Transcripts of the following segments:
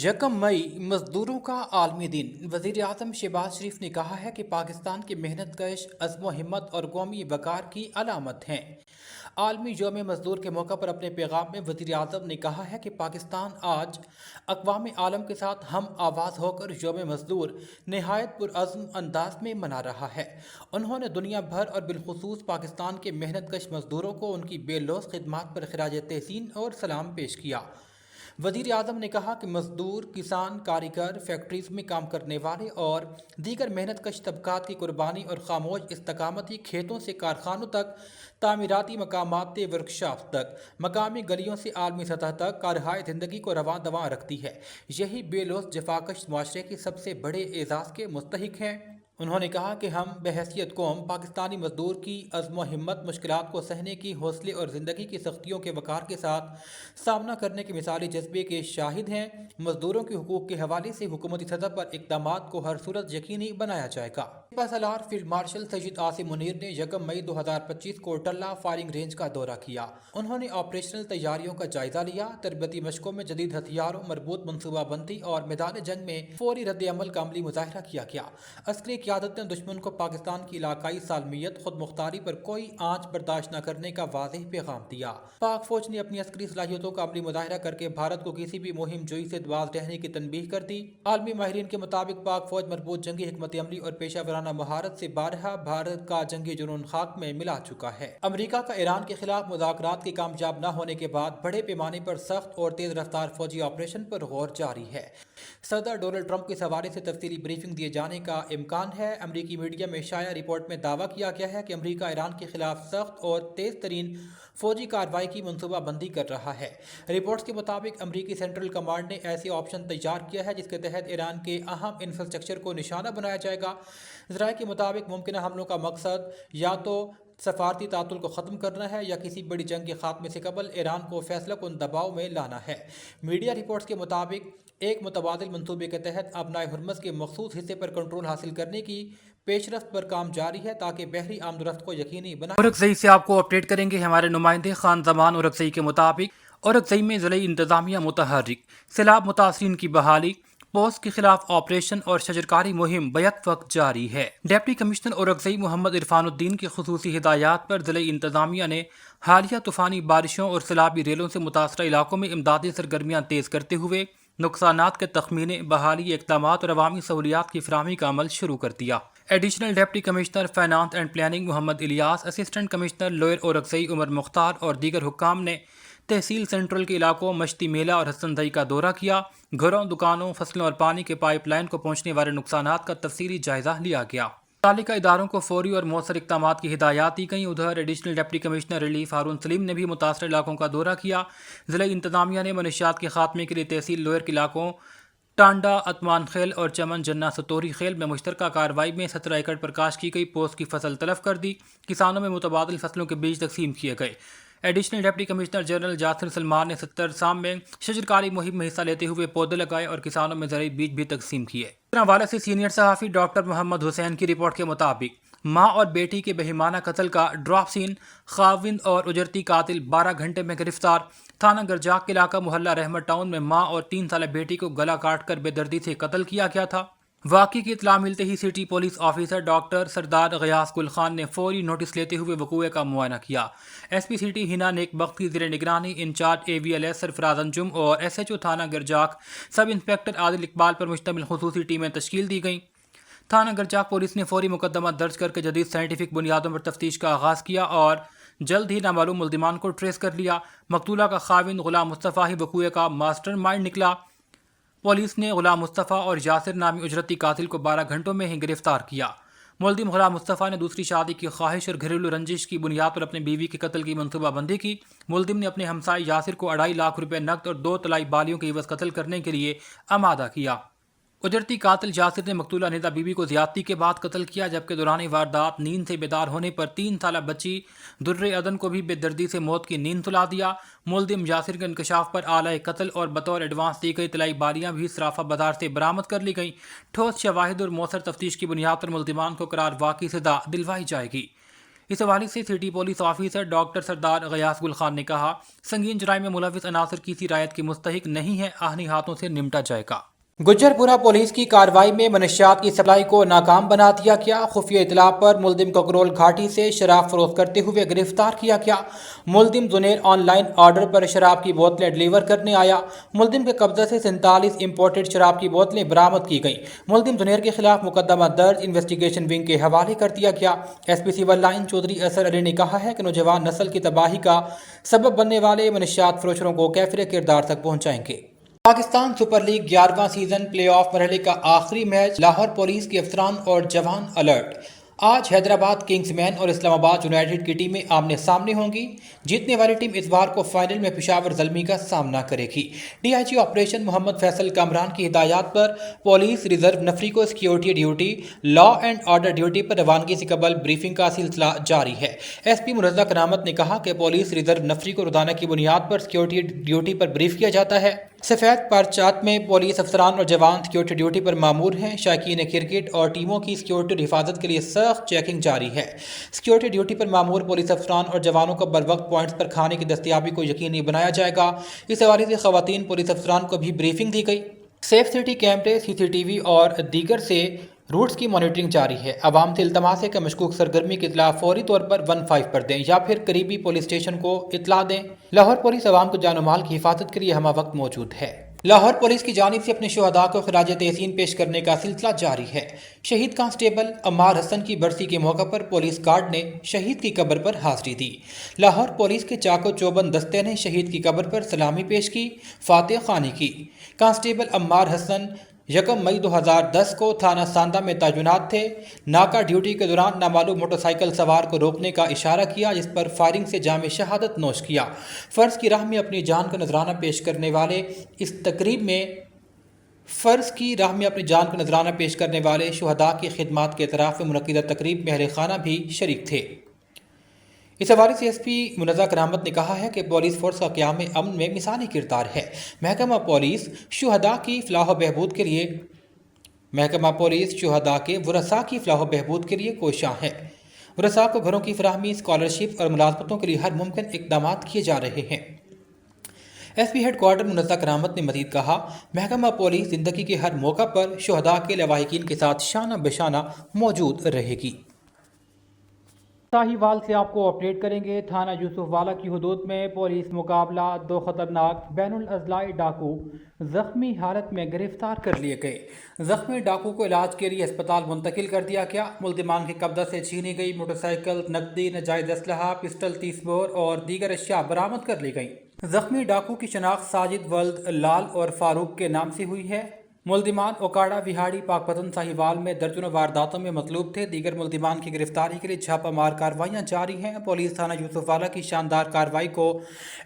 यकम मई मजदूरों का आलमी दिन। वज़ीर आज़म शहबाज शरीफ ने कहा है कि पाकिस्तान की मेहनत कश अज़्म हिम्मत और कौमी वक़ार की अलामत हैं। आलमी यौम मजदूर के मौका पर अपने पैगाम में वज़ीर आज़म ने कहा है कि पाकिस्तान आज अक़वाम आलम के साथ हम आवाज़ होकर यौम मजदूर नहायत पुरअज़्म अंदाज में मना रहा है। उन्होंने दुनिया भर और बिलखुसूस पाकिस्तान के मेहनत कश मजदूरों को उनकी बेलौस खिदमात पर खिराज तहसीन और सलाम पेश किया। वज़ीर आज़म ने कहा कि मजदूर, किसान, कारीगर, फैक्ट्रीज में काम करने वाले और दीगर मेहनत कश तबकात की कुर्बानी और खामोश इस्तकामती खेतों से कारखानों तक, तामीराती मकामात से वर्कशॉप तक, मकामी गलियों से आलमी सतह तक कारहाय ज़िंदगी को रवां दवां रखती है। यही बेलौस जफाकश मुआशरे के सबसे बड़े एजाज़ के मुस्तहिक हैं। उन्होंने कहा कि हम बहैसियत कौम पाकिस्तानी मजदूर की अज़्म हिम्मत, मुश्किलात को सहने की हौसले और ज़िंदगी की सख्तियों के वक़ार के साथ सामना करने के मिसाली जज्बे के शाहिद हैं। मजदूरों के हुकूक के हवाले से हुकूमती सतह पर इक़दामात को हर सूरत यकीनी बनाया जाएगा। सलार फील्ड मार्शल सैयद आसिम मुनीर ने यकम मई 2025 को टल्ला फायरिंग रेंज का दौरा किया। उन्होंने ऑपरेशनल तैयारियों का जायजा लिया, तरबती मशकों में जदीद हथियारों, मरबूत मनसूबाबंदी और मैदान जंग में फौरी रद्द अमल का अमली मुजाहरा किया गया। अस्करी क़यादत ने दुश्मन को पाकिस्तान की इलाकाई सालमियत, खुद मुख्तारी पर कोई आँच बर्दाश्त न करने का वाज़ेह पैगाम दिया। पाक फौज ने अपनी अस्करी सलाहियतों का अमली मुजाहरा करके भारत को किसी भी मुहिम जोई से बाज रहने की तनबीह कर दी। आलमी माहिरीन के मुताबिक पाक फौज मरबूत जंगी हिकमत अमली और पेशा वराना महारत से बारहा भारत का जंगी जुनून खाक में मिला चुका है। अमरीका का ईरान के खिलाफ मुज़ाकरात के कामयाब न होने के बाद बड़े पैमाने पर सख्त और तेज रफ्तार फौजी ऑपरेशन पर गौर जारी है। सदर डोनाल्ड ट्रंप के हवाले से तफसीली ब्रीफिंग दिए जाने का इम्कान है। अमरीकी मीडिया में शाया रिपोर्ट में दावा किया गया है कि अमरीका ईरान के खिलाफ सख्त और तेज तरीन फौजी कार्रवाई की मनसूबाबंदी कर रहा है। रिपोर्ट्स के मुताबिक अमरीकी सेंट्रल कमांड ने ऐसे ऑप्शन तैयार किया है जिसके तहत ईरान के अहम इंफ्रास्ट्रक्चर को निशाना बनाया जाएगा। ज़राए के मुताबिक मुमकिन हमलों का मकसद या तो सफारती तातुल को ख़त्म करना है या किसी बड़ी जंग के खात्मे से कबल ईरान को फैसला कुन दबाव में लाना है। मीडिया रिपोर्ट्स के मुताबिक एक मुतबादिल मनसूबे के तहत अपनाए हुर्मस के मखसूस हिस्से पर कंट्रोल हासिल करने की पेशरफ्त पर काम जारी है ताकि बहरी आमदरफ्त को यकीनी बना। औरकज़ई से आपको अपडेट करेंगे हमारे नुमाइंदे खान जमान औरकज़ई के मुताबिक औरकज़ई में ज़िले इंतज़ामिया मुतहर्रिक, सैलाब मुतासरीन की बहाली, पोस्ट के खिलाफ ऑपरेशन और शजरकारी मुहिम बैक वक्त जारी है। डिप्टी कमिश्नर औरकज़ई मोहम्मद इरफानुद्दीन की खुसूसी हिदायत पर ज़िले इंतज़ामिया ने हालिया तूफ़ानी बारिशों और सैलाबी रेलों से मुतासरा इलाकों में इमदादी सरगर्मियाँ तेज़ करते हुए नुकसानात के तखमीने, बहाली इक़दामात और अवामी सहूलियात की फराहमी का अमल शुरू कर दिया। Additional deputy commissioner finance and planning Mohammad Ilyas, assistant commissioner lower Orakzai Umar Mukhtar और दीगर हुक्काम ने तहसील सेंट्रल के इलाकों मश्ती मेला और हसनदई का दौरा किया। घरों, दुकानों, फसलों और पानी के पाइपलाइन को पहुँचने वाले नुकसानात का तफसीली जायजा लिया गया। मुतालिका इदारों को फौरी और मौसर इक़दामात की हिदायत दी गई। उधर एडिशनल डिप्टी कमिश्नर रिलीफ हारून सलीम ने भी मुतासर इलाकों का दौरा किया। ज़िला इंतज़ामिया ने मनशियात के खात्मे के लिए तहसील लोअर के इलाकों टांडा, अतमान खेल और चमन जन्ना सतोरी खेल में मुश्तरका कार्रवाई में 17 एकड़ पर काश की गई पोस्ट की फसल तलफ कर दी। किसानों में मुतबादिल फसलों के बीज तकसीम किए गए। Additional deputy commissioner general Yasir Salman ने 70 साम में शजरकारी मुहिम में हिस्सा लेते हुए पौधे लगाए और किसानों में ज़रूरी बीज भी तकसीम किए। हवाले से सीनियर सहाफ़ी डॉक्टर मोहम्मद हुसैन की रिपोर्ट के मुताबिक माँ और बेटी के बेहिमाना कत्ल का ड्रॉप सीन, खाविंद और उजरती कातिल 12 घंटे में गिरफ्तार। थाना गरजाक के इलाका मोहल्ला रहमत टाउन में माँ और 3 साल बेटी को गला काट कर बेदर्दी से कत्ल किया गया था। वाक़ई की इत्तला मिलते ही सिटी पुलिस ऑफिसर डॉक्टर सरदार गयास गुल खान ने फौरी नोटिस लेते हुए वक़ूए का मुआयना किया। एसपी सिटी हिना नेक बख्त की ज़ेर निगरानी इंचार्ज AVLS सरफराज अंजुम और SHO थाना गरजाक सब इंस्पेक्टर आदिल इकबाल पर मुश्तमिल खुसूसी टीमें तश्कील दी गईं। थाना गरजाक पुलिस ने फौरी मुकदमा दर्ज करके जदीद साइंटिफिक बुनियादों पर तफ्तीश का आगाज़ किया और जल्द ही नामालूम मुल्ज़िमान को ट्रेस कर लिया। मकतूला का खाविंद गुलाम मुस्तफ़ा ही वक़ूए का मास्टर माइंड निकला। पुलिस ने गुलाम मुस्तफ़ा और यासिर नामी उजरती कातिल को 12 घंटों में ही गिरफ्तार किया। मुल्ज़िम गुलाम मुस्तफ़ा ने दूसरी शादी की ख्वाहिश और घरेलू रंजिश की बुनियाद पर अपनी बीवी के कत्ल की मनसूबाबंदी की। मुल्ज़िम ने अपने हमसाय यासिर को 2.5 लाख रुपये नकद और 2 तलाई बालियों के एवज़ कत्ल करने के लिए आमादा किया। उजरती कातिल यासिर ने मकतूला निदा बीबी को ज़्यादती के बाद कत्ल किया, जबकि दौरान वारदात नींद से बेदार होने पर 3 साल बच्ची दुर्रे अदन को भी बेदर्दी से मौत की नींद सुला दिया। मुल्ज़िम यासिर के इंकशाफ पर आला कत्ल और बतौर एडवांस दी गई तलाई बालियाँ भी सराफा बाजार से बरामद कर ली गई। ठोस शवाहिद और मौसर तफ्तीश की बुनियाद पर मुल्ज़िमान को करार वाक़ई सज़ा दिलवाई जाएगी। اس حوالے سے سٹی پولیس آفیسر ڈاکٹر سردار غیاث گل خان نے کہا، سنگین جرائم میں ملوث عناصر کسی رعایت کے مستحق نہیں ہے، آہنی ہاتھوں سے نمٹا جائے گا۔ گجر پورہ پولیس کی کارروائی میں منشیات کی سپلائی کو ناکام بنا دیا گیا۔ خفیہ اطلاع پر ملزم ککرول گھاٹی سے شراب فروخت کرتے ہوئے گرفتار کیا گیا۔ ملزم زنیر آن لائن آرڈر پر شراب کی بوتلیں ڈیلیور کرنے آیا۔ ملزم کے قبضے سے 47 امپورٹڈ شراب کی بوتلیں برآمد کی گئیں۔ ملزم زنیر کے خلاف مقدمہ درج انویسٹیگیشن ونگ کے حوالے کر دیا گیا۔ S P civil line Chaudhry Asar Ali نے کہا ہے کہ نوجوان نسل کی تباہی کا سبب بننے والے منشیات فروشوں کو کیفر کردار تک پہنچائیں گے۔ پاکستان سپر لیگ 11واں سیزن پلے آف مرحلے کا آخری میچ، لاہور پولیس کے افسران اور جوان الرٹ۔ آج حیدرآباد کنگز مین اور اسلام آباد یونائیٹڈ کی ٹیمیں آمنے سامنے ہوں گی۔ جیتنے والی ٹیم اس بار کو فائنل میں پشاور زلمی کا سامنا کرے گی۔ D I G operation Muhammad Faisal Kamran کی ہدایات پر پولیس ریزرو نفری کو security duty, law and order duty پر روانگی سے قبل بریفنگ کا سلسلہ جاری ہے۔ ایس پی منزہ کرامت نے کہا کہ پولیس ریزرو نفری کو روزانہ کی بنیاد پر سیکیورٹی ڈیوٹی پر بریف کیا جاتا ہے۔ سفید پرچات میں پولیس افسران اور جوان سیکیورٹی ڈیوٹی پر مامور ہیں۔ شائقین کرکٹ اور ٹیموں کی سیکیورٹی اور حفاظت کے لیے سخت چیکنگ جاری ہے۔ سیکیورٹی ڈیوٹی پر مامور پولیس افسران اور جوانوں کو بروقت پوائنٹس پر کھانے کی دستیابی کو یقینی بنایا جائے گا۔ اس حوالے سے خواتین پولیس افسران کو بھی بریفنگ دی گئی۔ سیف سٹی کیمرے، سی سی ٹی وی اور دیگر سے روٹس کی مانیٹرنگ جاری ہے۔ عوام سے التماس ہے کہ مشکوک سرگرمی کی اطلاع فوری طور پر 15 پر دیں یا پھر قریبی پولیس اسٹیشن کو اطلاع دیں۔ لاہور پولیس عوام کو جان و مال کی حفاظت کے لیے ہمہ وقت موجود ہے۔ لاہور پولیس کی جانب سے اپنے شہداء کو خراج تحسین پیش کرنے کا سلسلہ جاری ہے۔ شہید کانسٹیبل عمار حسن کی برسی کے موقع پر پولیس گارڈ نے شہید کی قبر پر حاضری دی۔ لاہور پولیس کے چاقو چوبند دستے نے شہید کی قبر پر سلامی پیش کی، فاتح خوانی کی۔ کانسٹیبل عمار حسن 1 مئی 2010 کو تھانہ ساندہ میں تعینات تھے۔ ناکہ ڈیوٹی کے دوران نامعلوم موٹر سائیکل سوار کو روکنے کا اشارہ کیا، جس پر فائرنگ سے جام شہادت نوش کیا۔ فرض کی راہ میں اپنی جان کا نذرانہ پیش کرنے والے اس تقریب میں شہداء کی خدمات کے اعتراف میں منعقدہ تقریب میں اہل خانہ بھی شریک تھے۔ اس حوالے سے ایس پی منزہ کرامت نے کہا ہے کہ پولیس فورس کا قیام امن میں مثالی کردار ہے۔ محکمہ پولیس شہداء کی فلاح و بہبود کے ورثاء کی فلاح و بہبود کے لیے کوشاں ہے۔ ورثاء کو گھروں کی فراہمی، اسکالرشپ اور ملازمتوں کے لیے ہر ممکن اقدامات کیے جا رہے ہیں۔ ایس پی ہیڈ کوارٹر منزہ کرامت نے مزید کہا، محکمہ پولیس زندگی کے ہر موقع پر شہداء کے لواحقین کے ساتھ شانہ بشانہ موجود رہے گی۔ ساہیوال سے آپ کو اپڈیٹ کریں گے۔ تھانہ یوسف والا کی حدود میں پولیس مقابلہ، 2 خطرناک بین الاضلاعی ڈاکو زخمی حالت میں گرفتار کر لیے گئے۔ زخمی ڈاکو کو علاج کے لیے اسپتال منتقل کر دیا گیا۔ ملزمان کے قبضہ سے چھینی گئی موٹر سائیکل، نقدی، ناجائز اسلحہ، پسٹل، 30 بور اور دیگر اشیاء برآمد کر لی گئیں۔ زخمی ڈاکو کی شناخت ساجد ولد لال اور فاروق کے نام سے ہوئی ہے۔ ملزمان اوکاڑا، وہاڑی، پاکپتن، ساہیوال میں درجنوں وارداتوں میں مطلوب تھے۔ دیگر ملزمان کی گرفتاری کے لیے چھاپہ مار کارروائیاں جاری ہیں۔ پولیس تھانہ یوسف والا کی شاندار کارروائی کو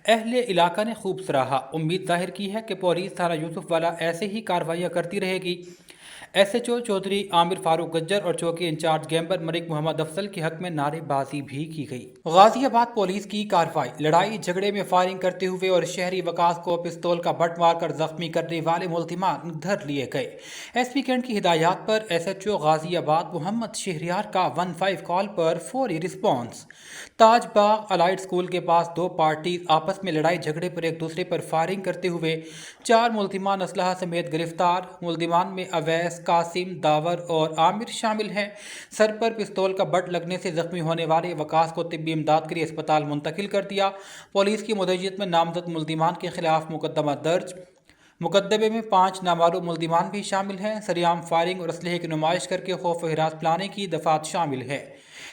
اہل علاقہ نے خوب سراہا۔ امید ظاہر کی ہے کہ پولیس تھانہ یوسف والا ایسے ہی کارروائیاں کرتی رہے گی۔ ایس ایچ او چودھری عامر فاروق گجر اور چوکی انچارج گیمبر ملک محمد افضل کے حق میں نعرے بازی بھی کی گئی۔ غازی آباد پولیس کی کارروائی، لڑائی جھگڑے میں فائرنگ کرتے ہوئے اور شہری وقاص کو پستول کا بٹ مار کر زخمی کرنے والے ملزمان دھر لیے گئے۔ ایس پی کینٹ کی ہدایات پر ایس ایچ او غازی آباد محمد شہریار کا 15 کال پر فوری رسپانس۔ تاج باغ الائڈ اسکول کے پاس 2 پارٹیز آپس میں لڑائی جھگڑے پر ایک دوسرے پر فائرنگ کرتے ہوئے 4 ملزمان اسلحہ سمیت گرفتار۔ ملزمان میں اویس، قاسم، داور اور عامر شامل ہیں۔ سر پر پستول کا بٹ لگنے سے زخمی ہونے والے وقاص کو طبی امداد کے لیے اسپتال منتقل کر دیا۔ پولیس کی مدیریت میں نامزد ملزمان کے خلاف مقدمہ درج۔ مقدمے میں 5 نامعلوم ملزمان بھی شامل ہیں۔ سریعام فائرنگ اور اسلحے کی نمائش کر کے خوف و ہراس پلانے کی دفعات شامل ہے۔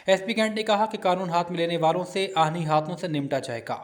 ایس پی کینٹ نے کہا کہ قانون ہاتھ میں لینے والوں سے آہنی ہاتھوں سے نمٹا جائے گا۔